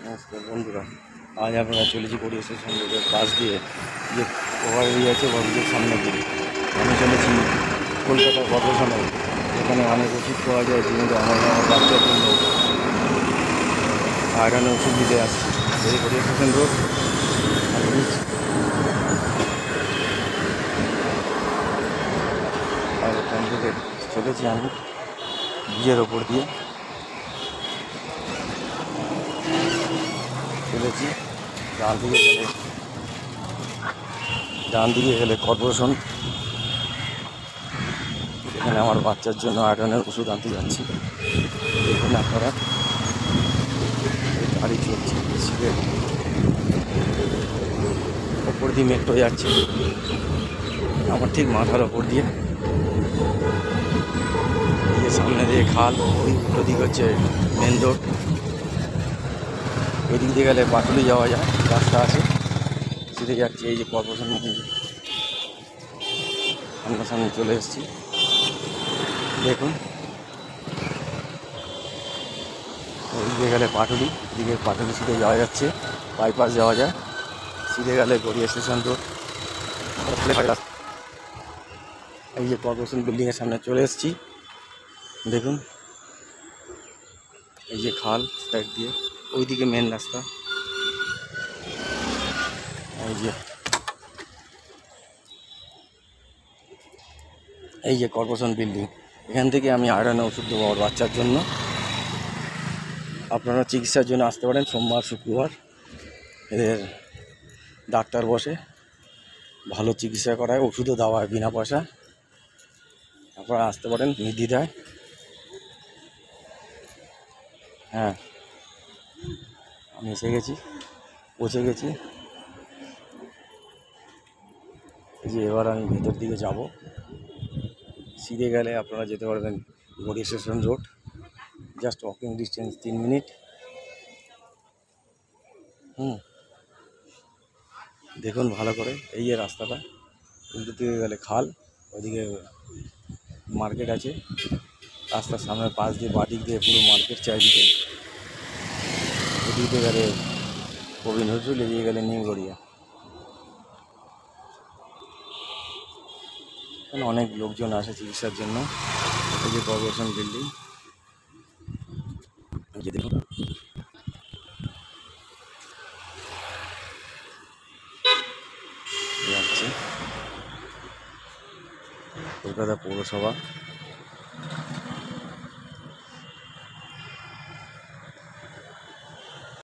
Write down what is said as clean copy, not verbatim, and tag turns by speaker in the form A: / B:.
A: নমস্কার বন্ধুরা, আজ আমরা চলেছি গড়িয়া স্টেশন রোডের পাশ দিয়ে যে ওভারব্রিজ আছে, ওভারব্রিজের সামনে দিয়ে আমি চলেছি কলকাতা কর্পোরেশনে। এখানে অনেক ওষুধ পাওয়া যায়, যেগুলো আমার বাচ্চার জন্য আয়রনের ওষুধ দিতে আসছি। এই গড়িয়া স্টেশন রোড আর ব্রিজ, আর এখান থেকে চলেছি আমি ব্রিজের ওপর দিয়ে চলেছি। ডান দিকে গেলে কর্পোরেশন। এখানে আমার বাচ্চার জন্য আয়রনের ওষুধ আনতে যাচ্ছি। দেখুন আপনারা, গাড়ি চলছে, সিলের ওপর দিয়ে মেট্রো যাচ্ছে আমার ঠিক মাথার ওপর দিয়ে। সামনে দিয়ে খাল, ওই উল্টো দিক হচ্ছে মেন রোড। এদিক দিয়ে গেলে পাটুলি যাওয়া যায়, রাস্তা আছে, সিধে যাচ্ছে। এই যে কর্পোরেশন সামনে চলে এসেছি, দেখুন। ওইদিকে গেলে পাটুলি, এদিকে পাটুলি সিধে যাওয়া যাচ্ছে, বাইপাস যাওয়া যায়। সিধে গেলে গড়িয়া স্টেশন রোড। এই যে কর্পোরেশন বিল্ডিংয়ের সামনে চলে এসেছি, দেখুন। এই যে খাল সাইড দিয়ে, ওইদিকে মেন রাস্তা। এই যে কর্পোরেশন বিল্ডিং, এখান থেকে আমি আয়রনের ওষুধ দেবো আমার বাচ্চার জন্য। আপনারা চিকিৎসার জন্য আসতে পারেন সোমবার শুক্রবার, এদের ডাক্তার বসে, ভালো চিকিৎসা করায়, ওষুধও দেওয়া হয় বিনা পয়সা। আপনারা আসতে পারেন নির্দ্বিধায়। হ্যাঁ, আমি এসে গেছি, পৌঁছে গেছি। এই যে এবার আমি ভেতর দিকে যাব। সিধে গেলে আপনারা যেতে পারবেন Garia station road, just walking distance 3 minute. দেখুন ভালো করে, এই যে রাস্তাটা, উল্টো দিকে গেলে খাল, ওইদিকে মার্কেট আছে। রাস্তার সামনে পাশ দিয়ে বাদিক দিয়ে পুরো মার্কেট চারিদিকে। এদিকে গেলে কবি নজরুল, এদিকে গেলে নিউ গড়িয়া। এখানে অনেক লোকজন আসে চিকিৎসার জন্য। এই যে কর্পোরেশন বিল্ডিং, এই যে দেখুন। যাচ্ছে কলকাতা পৌরসভা।